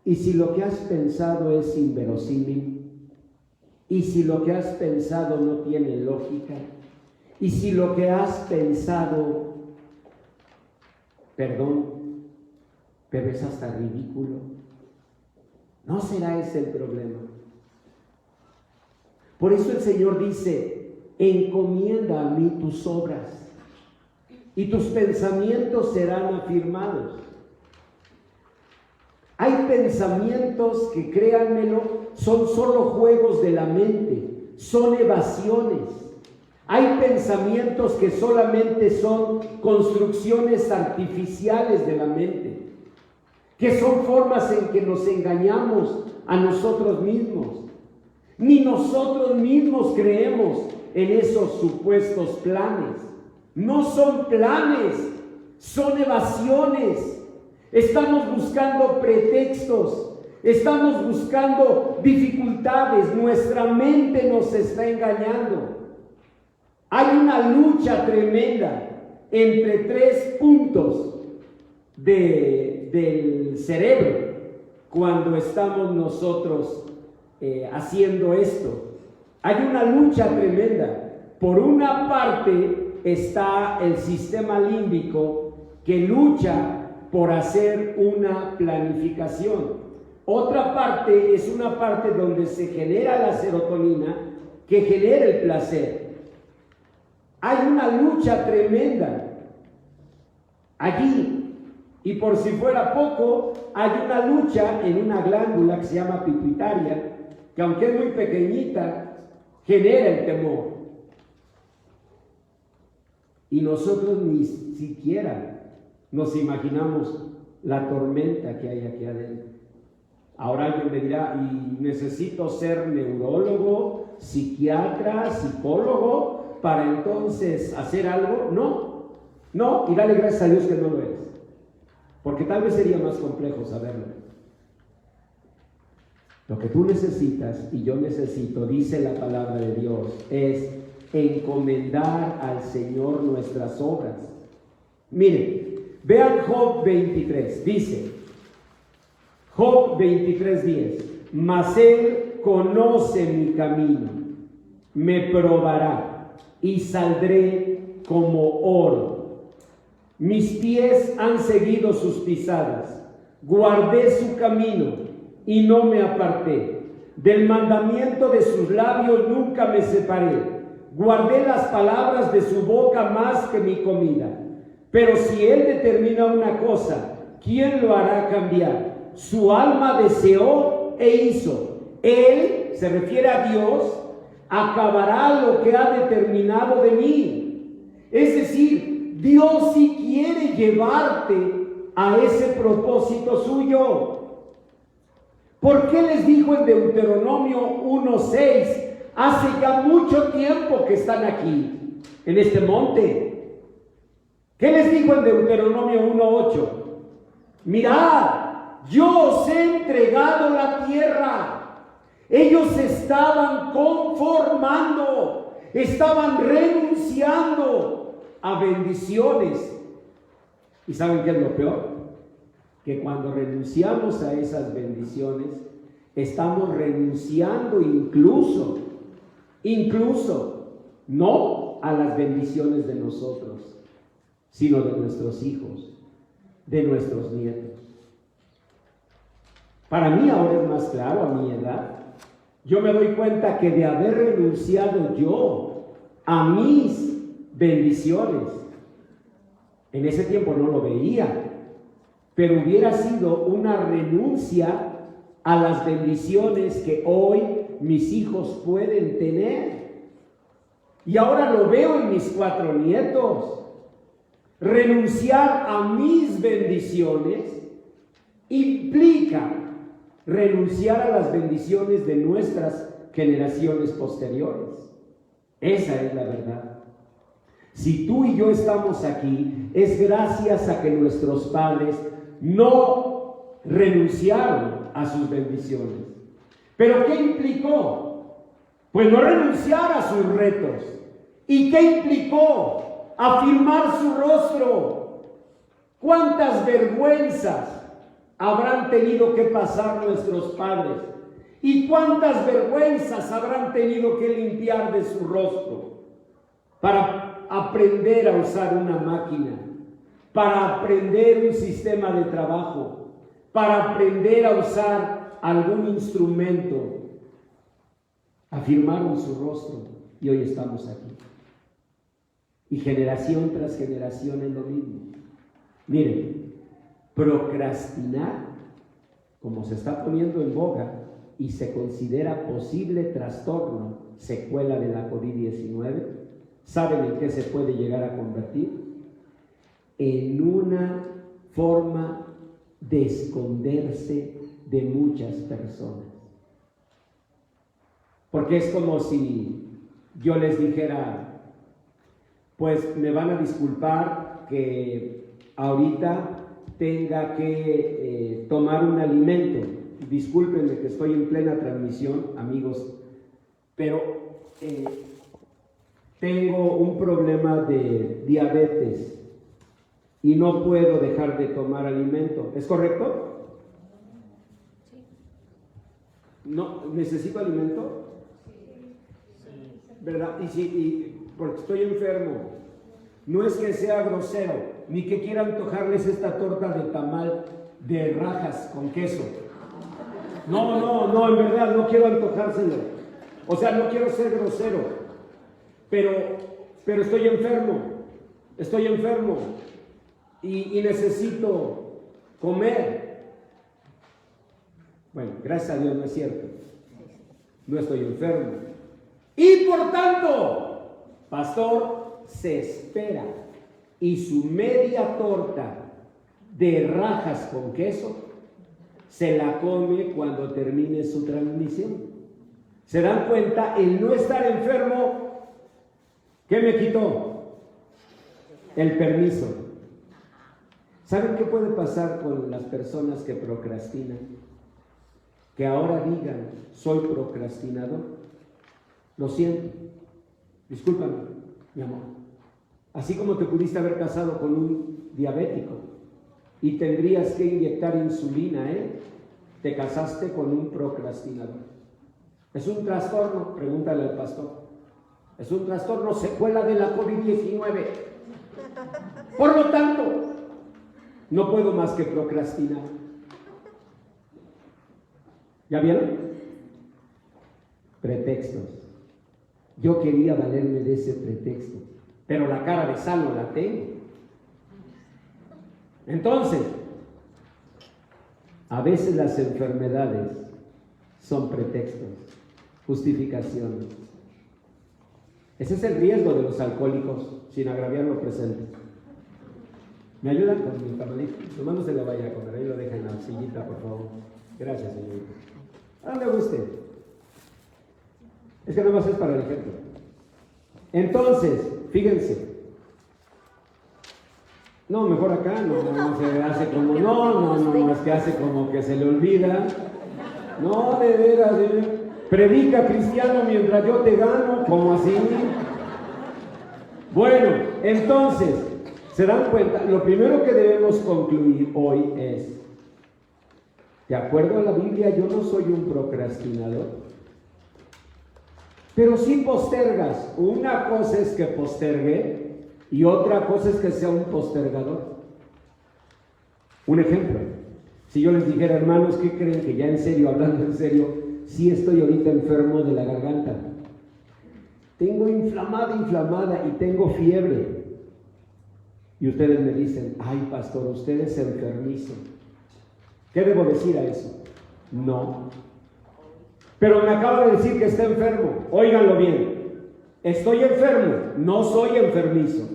¿y si lo que has pensado es inverosímil? ¿Y si lo que has pensado no tiene lógica? ¿Y si lo que has pensado, perdón, pero es hasta ridículo? ¿No será ese el problema? Por eso el Señor dice: encomienda a mí tus obras y tus pensamientos serán afirmados. Hay pensamientos que, créanmelo, son solo juegos de la mente, son evasiones. Hay pensamientos que solamente son construcciones artificiales de la mente, que son formas en que nos engañamos a nosotros mismos. Ni nosotros mismos creemos en esos supuestos planes. No son planes, son evasiones. Estamos buscando pretextos, estamos buscando dificultades, nuestra mente nos está engañando. Hay una lucha tremenda entre tres puntos del cerebro cuando estamos nosotros haciendo esto. Hay una lucha tremenda. Por una parte está el sistema límbico que lucha por hacer una planificación. Otra parte es una parte donde se genera la serotonina que genera el placer. Hay una lucha tremenda allí, y por si fuera poco, hay una lucha en una glándula que se llama pituitaria, que aunque es muy pequeñita, genera el temor. Y nosotros ni siquiera nos imaginamos la tormenta que hay aquí adentro. Ahora alguien me dirá: ¿y necesito ser neurólogo, psiquiatra, psicólogo para entonces hacer algo? No, y dale gracias a Dios que no lo eres, porque tal vez sería más complejo saberlo. Lo que tú necesitas y yo necesito, dice la palabra de Dios, es encomendar al Señor nuestras obras. Miren, vean Job 23, dice Job 23:10: mas Él conoce mi camino, me probará y saldré como oro. Mis pies han seguido sus pisadas, guardé su camino y no me aparté. Del mandamiento de sus labios nunca me separé. Guardé las palabras de su boca más que mi comida. Pero si Él determina una cosa, ¿quién lo hará cambiar? Su alma deseó e hizo. Él, se refiere a Dios, acabará lo que ha determinado de mí. Es decir, Dios sí quiere llevarte a ese propósito suyo. ¿Por qué les dijo en Deuteronomio 1:6? Hace ya mucho tiempo que están aquí, en este monte, ¿Qué les dijo en Deuteronomio 1:8? Mirad, yo os he entregado la tierra. Ellos estaban conformando, estaban renunciando a bendiciones. ¿Y saben qué es lo peor? Que cuando renunciamos a esas bendiciones, estamos renunciando incluso, no a las bendiciones de nosotros, sino de nuestros hijos, de nuestros nietos. Para mí ahora es más claro, a mi edad, yo me doy cuenta que de haber renunciado yo a mis bendiciones, en ese tiempo no lo veía, pero hubiera sido una renuncia a las bendiciones que hoy mis hijos pueden tener. Y ahora lo veo en mis 4 nietos. Renunciar a mis bendiciones implica renunciar a las bendiciones de nuestras generaciones posteriores. Esa es la verdad. Si tú y yo estamos aquí, es gracias a que nuestros padres no renunciaron a sus bendiciones. ¿Pero qué implicó? Pues no renunciar a sus retos. ¿Y qué implicó? Afirmar su rostro. ¿Cuántas vergüenzas habrán tenido que pasar nuestros padres? ¿Y cuántas vergüenzas habrán tenido que limpiar de su rostro para aprender a usar una máquina, para aprender un sistema de trabajo, para aprender a usar algún instrumento? Afirmaron su rostro y hoy estamos aquí. Y generación tras generación es lo mismo. Miren, procrastinar, como se está poniendo en boga y se considera posible trastorno, secuela de la COVID-19, ¿saben en qué se puede llegar a convertir? En una forma de esconderse de muchas personas. Porque es como si yo les dijera, pues me van a disculpar que ahorita tenga que tomar un alimento. Discúlpenme que estoy en plena transmisión, amigos, pero tengo un problema de diabetes y no puedo dejar de tomar alimento. ¿Es correcto? ¿No? ¿Necesito alimento? ¿Verdad? Porque estoy enfermo. No es que sea grosero, ni que quiera antojarles esta torta de tamal de rajas con queso. No, en verdad no quiero antojárselo. O sea, no quiero ser grosero, pero estoy enfermo y necesito comer. Bueno, gracias a Dios no es cierto. No estoy enfermo. Y por tanto, pastor, se espera y su media torta de rajas con queso se la come cuando termine su transmisión. ¿Se dan cuenta? El no estar enfermo, ¿qué me quitó? El permiso. ¿Saben qué puede pasar con las personas que procrastinan? Que ahora digan, soy procrastinador. Lo siento, discúlpame, mi amor. Así como te pudiste haber casado con un diabético y tendrías que inyectar insulina, te casaste con un procrastinador. ¿Es un trastorno? Pregúntale al pastor. Es un trastorno secuela de la COVID-19. Por lo tanto, no puedo más que procrastinar. ¿Ya vieron? Pretextos. Yo quería valerme de ese pretexto, pero la cara de sano la tengo. Entonces, a veces las enfermedades son pretextos, justificaciones. Ese es el riesgo de los alcohólicos, sin agraviar lo presente. ¿Me ayudan con mi tamalito? Nomás no se le vaya a comer, ahí lo deja en la sillita, por favor. Gracias, señorita. ¿A dónde va usted? Es que no va a ser para el ejemplo. Entonces, fíjense, No, mejor acá, no se hace como, no, es que hace como que se le olvida. No, de veras, predica cristiano mientras yo te gano, como así. Bueno, entonces, ¿se dan cuenta? Lo primero que debemos concluir hoy es, de acuerdo a la Biblia, yo no soy un procrastinador, pero sí postergas. Una cosa es que postergue y otra cosa es que sea un postergador. Un ejemplo, si yo les dijera, hermanos, ¿qué creen? Que ya en serio, hablando en serio, sí estoy ahorita enfermo de la garganta. Tengo inflamada y tengo fiebre. Y ustedes me dicen, ay pastor, usted es enfermizo. ¿Qué debo decir a eso? No. Pero me acaba de decir que está enfermo. Óiganlo bien. Estoy enfermo, no soy enfermizo.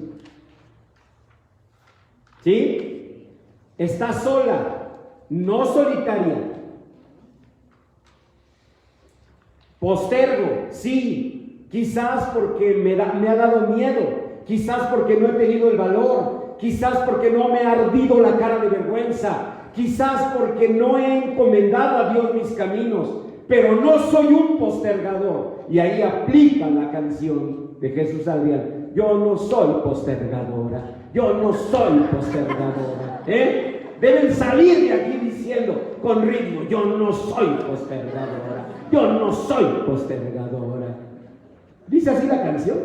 ¿Sí? Está sola, no solitaria. Postergo, sí, quizás porque me ha dado miedo, quizás porque no he tenido el valor, quizás porque no me ha ardido la cara de vergüenza, quizás porque no he encomendado a Dios mis caminos, pero no soy un postergador. Y ahí aplica la canción de Jesús Adrián: yo no soy postergadora, yo no soy postergadora. Deben salir de aquí diciendo con ritmo: yo no soy postergadora, yo no soy postergadora. ¿Dice así la canción?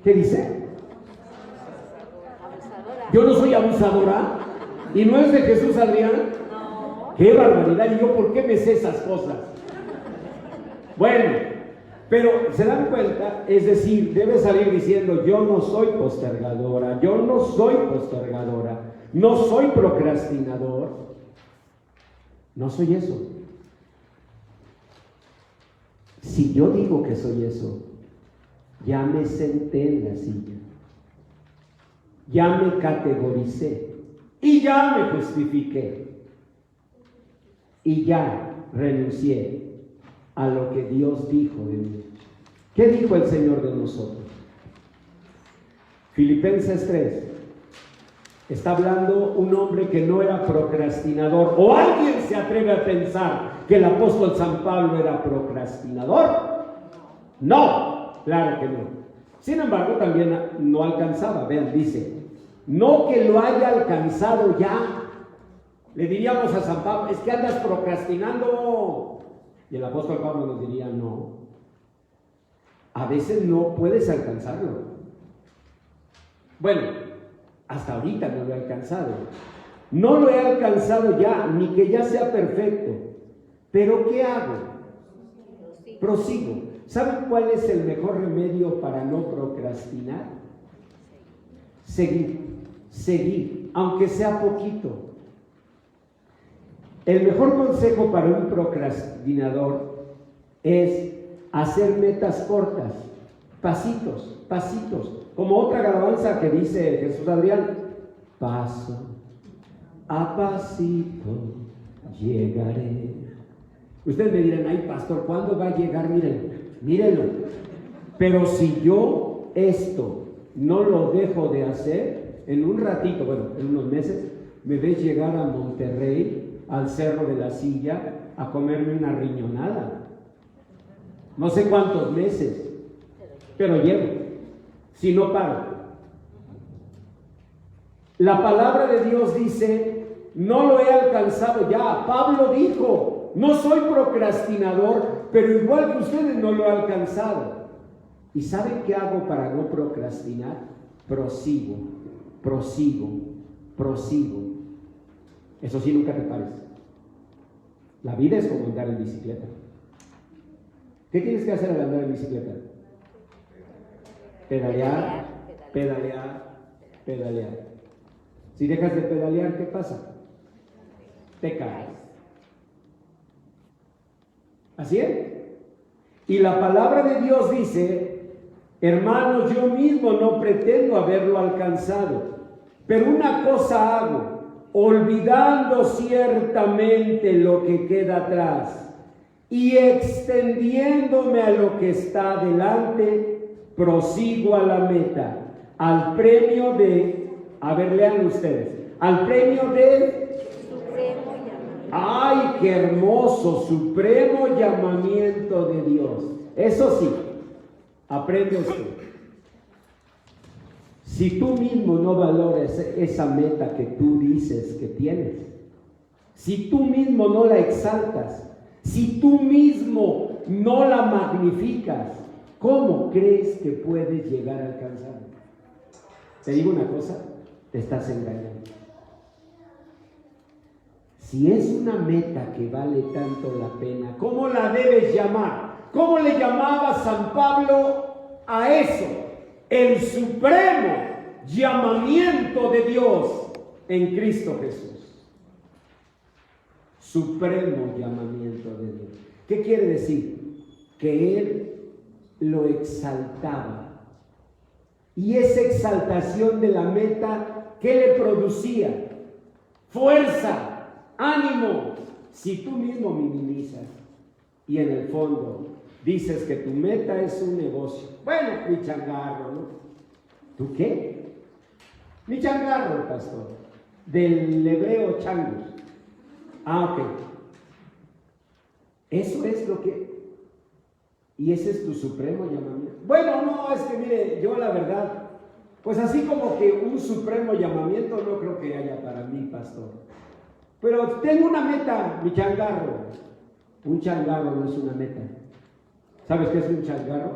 ¿Qué dice? Yo no soy abusadora. ¿Y no es de Jesús Adrián? No. ¡Qué barbaridad! ¿Y yo por qué me sé esas cosas? Bueno, pero ¿se dan cuenta? Es decir, debe salir diciendo: yo no soy postergadora, yo no soy postergadora, no soy procrastinador, no soy eso. Si yo digo que soy eso, ya me senté en la silla, ya me categoricé y ya me justifiqué y ya renuncié a lo que Dios dijo de mí. ¿Qué dijo el Señor de nosotros? Filipenses 3. Está hablando un hombre que no era procrastinador. ¿O alguien se atreve a pensar que el apóstol San Pablo era procrastinador? No, claro que no. Sin embargo, también no alcanzaba. Vean, dice: no que lo haya alcanzado ya. Le diríamos a San Pablo: es que andas procrastinando. Y el apóstol Pablo nos diría: no, a veces no puedes alcanzarlo. Bueno, hasta ahorita no lo he alcanzado. No lo he alcanzado ya, ni que ya sea perfecto. Pero ¿qué hago? Prosigo. ¿Saben cuál es el mejor remedio para no procrastinar? Seguir, aunque sea poquito. El mejor consejo para un procrastinador es hacer metas cortas, pasitos, como otra alabanza que dice Jesús Adrián: paso a pasito llegaré. Ustedes me dirán: ay pastor, ¿cuándo va a llegar? Mírenlo. Pero si yo esto no lo dejo de hacer, en un ratito, bueno, en unos meses, me ves llegar a Monterrey, al Cerro de la Silla, a comerme una riñonada. No sé cuántos meses, pero llego, si no paro. La palabra de Dios dice: no lo he alcanzado ya. Pablo dijo: no soy procrastinador, pero igual que ustedes no lo he alcanzado. ¿Y saben qué hago para no procrastinar? Prosigo. Eso sí, nunca te pares. La vida es como andar en bicicleta. ¿Qué tienes que hacer al andar en bicicleta? Pedalear. Si dejas de pedalear, ¿qué pasa? Te caes. ¿Así es? Y la palabra de Dios dice: hermanos, yo mismo no pretendo haberlo alcanzado, pero una cosa hago, olvidando ciertamente lo que queda atrás y extendiéndome a lo que está delante, prosigo a la meta, al premio de A ver, lean ustedes. Al premio del Supremo llamamiento. ¡ay, qué hermoso! Supremo llamamiento de Dios. Eso sí, aprende usted. Si tú mismo no valoras esa meta que tú dices que tienes, si tú mismo no la exaltas, si tú mismo no la magnificas, ¿cómo crees que puedes llegar a alcanzarla? Te digo una cosa, te estás engañando. Si es una meta que vale tanto la pena, ¿cómo la debes llamar? ¿Cómo le llamaba San Pablo a eso? El supremo llamamiento de Dios en Cristo Jesús. Supremo llamamiento de Dios. ¿Qué quiere decir? Que Él lo exaltaba. Y esa exaltación de la meta, ¿qué le producía? Fuerza, ánimo. Si tú mismo minimizas y en el fondo dices que tu meta es un negocio. Bueno, mi changarro, ¿no? ¿Tú qué? Mi changarro, pastor. Del hebreo changos. Ah, ok. Eso es lo que... Y ese es tu supremo llamamiento. Bueno, no, es que mire, yo la verdad, pues así como que un supremo llamamiento no creo que haya para mí, pastor. Pero tengo una meta, mi changarro. Un changarro no es una meta. ¿Sabes qué es un changarro?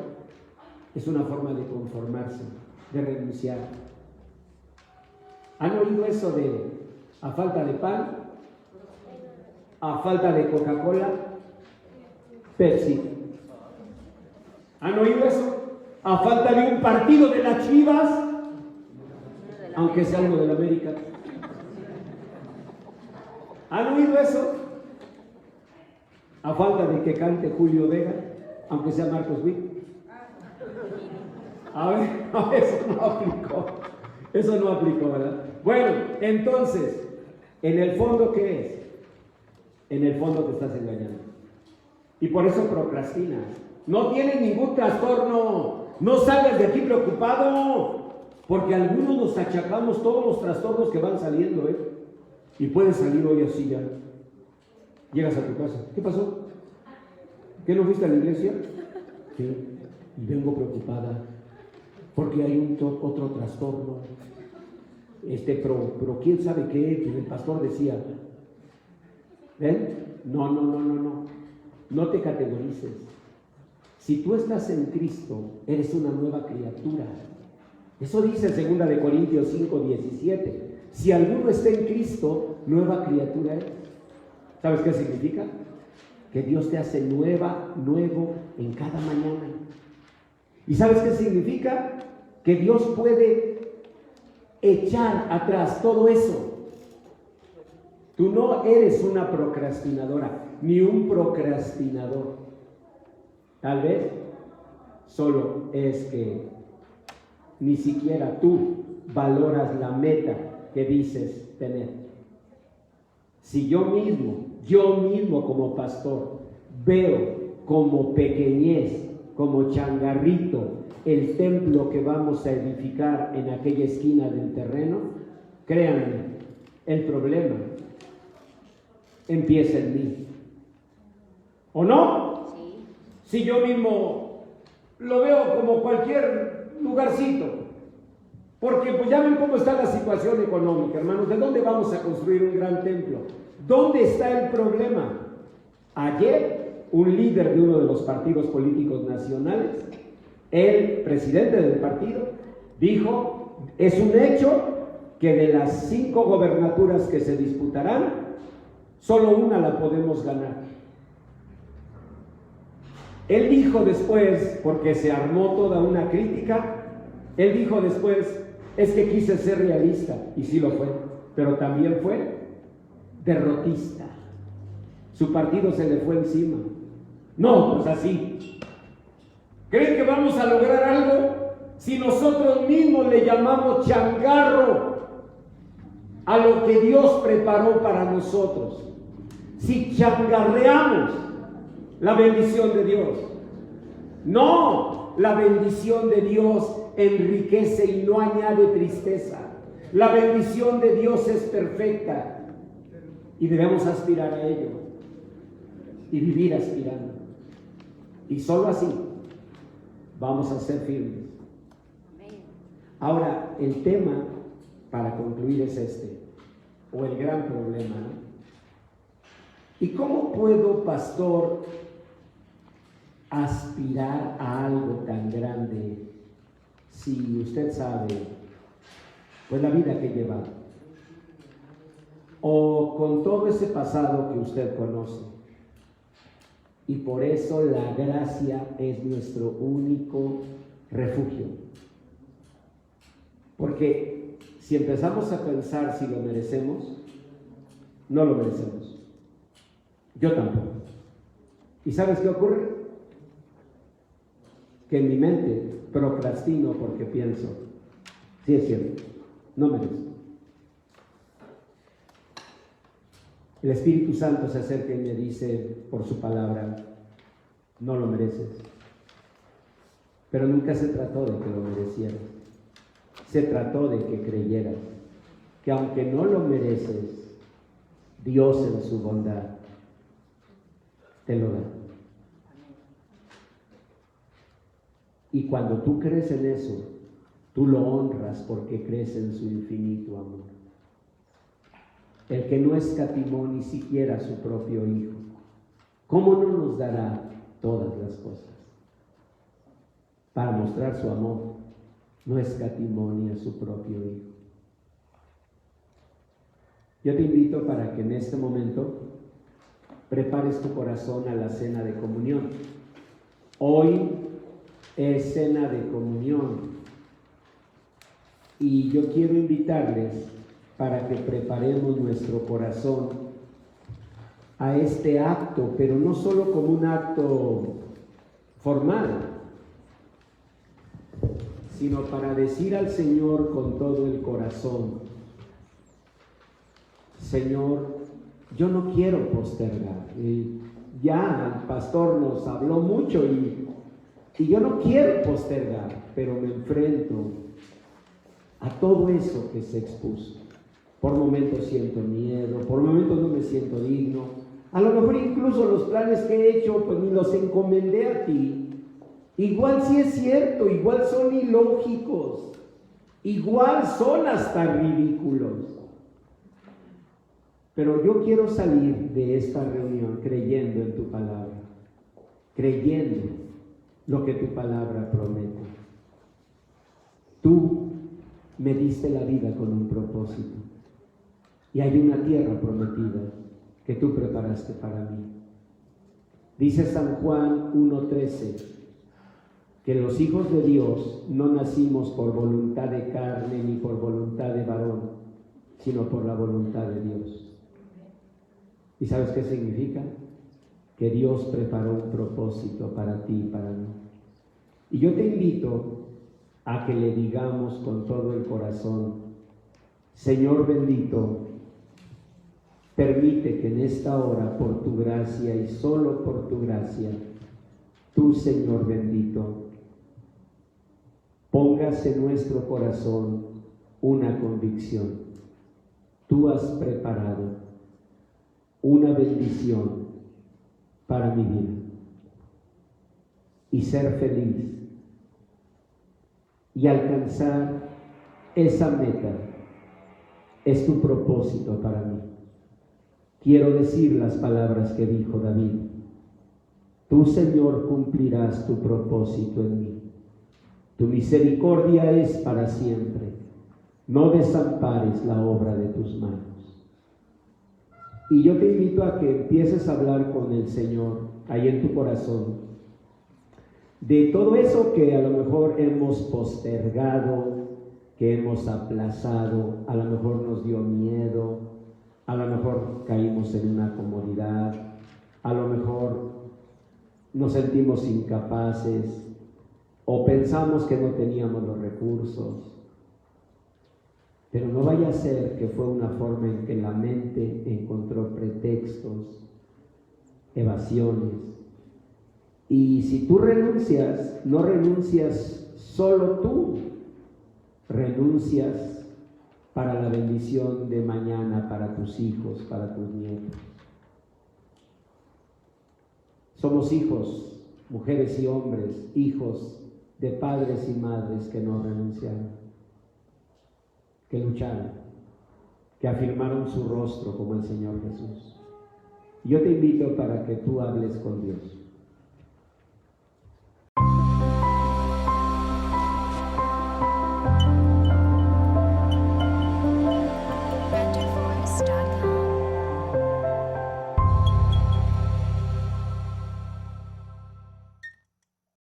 Es una forma de conformarse, de renunciar. ¿Han oído eso de a falta de pan, a falta de Coca-Cola, Pepsi? ¿Han oído eso? A falta de un partido de las Chivas, aunque sea algo de la América. ¿Han oído eso? A falta de que cante Julio Vega, aunque sea Marcos Witt. A ver, no, eso no aplicó. Eso no aplicó, ¿verdad? Bueno, entonces, en el fondo, ¿qué es? En el fondo te estás engañando. Y por eso procrastinas. No tienes ningún trastorno. No salgas de aquí preocupado. Porque algunos nos achacamos todos los trastornos que van saliendo, ¿eh? Y puedes salir hoy así ya. Llegas a tu casa. ¿Qué pasó? ¿Qué no fuiste a la iglesia? Sí. Y vengo preocupada. Porque hay otro trastorno. Pero quién sabe qué, que el pastor decía. ¿Ven? No. No te categorices. Si tú estás en Cristo, eres una nueva criatura. Eso dice 2 de Corintios 5:17. Si alguno está en Cristo, nueva criatura es. ¿Sabes qué significa? Que Dios te hace nuevo en cada mañana. ¿Y sabes qué significa? Que Dios puede echar atrás todo eso. Tú no eres una procrastinadora, ni un procrastinador. Tal vez solo es que ni siquiera tú valoras la meta que dices tener. Si yo mismo como pastor, veo como pequeñez, como changarrito, el templo que vamos a edificar en aquella esquina del terreno, créanme, el problema empieza en mí. ¿O no? Sí. Si yo mismo lo veo como cualquier lugarcito, porque pues ya ven cómo está la situación económica, hermanos. ¿De dónde vamos a construir un gran templo? ¿Dónde está el problema? Ayer, un líder de uno de los partidos políticos nacionales, el presidente del partido, dijo, es un hecho que de las 5 gobernaturas que se disputarán, solo una la podemos ganar. Él dijo después, porque se armó toda una crítica, él dijo después, es que quise ser realista, y sí lo fue, pero también fue derrotista. Su partido se le fue encima. No, pues así. ¿Creen que vamos a lograr algo si nosotros mismos le llamamos changarro a lo que Dios preparó para nosotros? Si changarreamos la bendición de Dios. No, la bendición de Dios enriquece y no añade tristeza. La bendición de Dios es perfecta y debemos aspirar a ello y vivir aspirando. Y solo así vamos a ser firmes. Ahora, el tema para concluir es este, o el gran problema, ¿no? ¿Y cómo puedo, pastor, aspirar a algo tan grande si usted sabe, pues la vida que lleva, o con todo ese pasado que usted conoce? Y por eso la gracia es nuestro único refugio. Porque si empezamos a pensar si lo merecemos, no lo merecemos. Yo tampoco. ¿Y sabes qué ocurre? Que en mi mente procrastino porque pienso, sí es cierto, no merezco. El Espíritu Santo se acerca y me dice por su palabra, no lo mereces. Pero nunca se trató de que lo merecieras. Se trató de que creyeras que aunque no lo mereces, Dios en su bondad te lo da. Y cuando tú crees en eso, tú lo honras porque crees en su infinito amor. El que no escatimó ni siquiera a su propio Hijo, ¿cómo no nos dará todas las cosas? Para mostrar su amor, no escatimó ni a su propio Hijo. Yo te invito para que en este momento prepares tu corazón a la cena de comunión. Hoy es cena de comunión y yo quiero invitarles para que preparemos nuestro corazón a este acto, pero no solo como un acto formal, sino para decir al Señor con todo el corazón: Señor, yo no quiero postergar. Ya el pastor nos habló mucho y yo no quiero postergar, pero me enfrento a todo eso que se expuso. Por momentos siento miedo, por momentos no me siento digno. A lo mejor incluso los planes que he hecho, pues ni los encomendé a ti. Igual sí es cierto, igual son ilógicos, igual son hasta ridículos. Pero yo quiero salir de esta reunión creyendo en tu palabra, creyendo lo que tu palabra promete. Tú me diste la vida con un propósito y hay una tierra prometida que tú preparaste para mí. Dice San Juan 1:13 que los hijos de Dios no nacimos por voluntad de carne ni por voluntad de varón, sino por la voluntad de Dios. ¿Y sabes qué significa? Que Dios preparó un propósito para ti y para mí. Y yo te invito a que le digamos con todo el corazón: Señor bendito, permite que en esta hora, por tu gracia y solo por tu gracia, tú, Señor bendito, pongas en nuestro corazón una convicción. Tú has preparado una bendición para mi vida y ser feliz y alcanzar esa meta es tu propósito para mí. Quiero decir las palabras que dijo David: tú, Señor, cumplirás tu propósito en mí. Tu misericordia es para siempre. No desampares la obra de tus manos. Y yo te invito a que empieces a hablar con el Señor ahí en tu corazón de todo eso que a lo mejor hemos postergado, que hemos aplazado, a lo mejor nos dio miedo, a lo mejor caímos en una comodidad, a lo mejor nos sentimos incapaces o pensamos que no teníamos los recursos. Pero no vaya a ser que fue una forma en que la mente encontró pretextos, evasiones. Y si tú renuncias, no renuncias solo tú, renuncias para la bendición de mañana, para tus hijos, para tus nietos. Somos hijos, mujeres y hombres, hijos de padres y madres que no renunciaron, que lucharon, que afirmaron su rostro como el Señor Jesús. Yo te invito para que tú hables con Dios.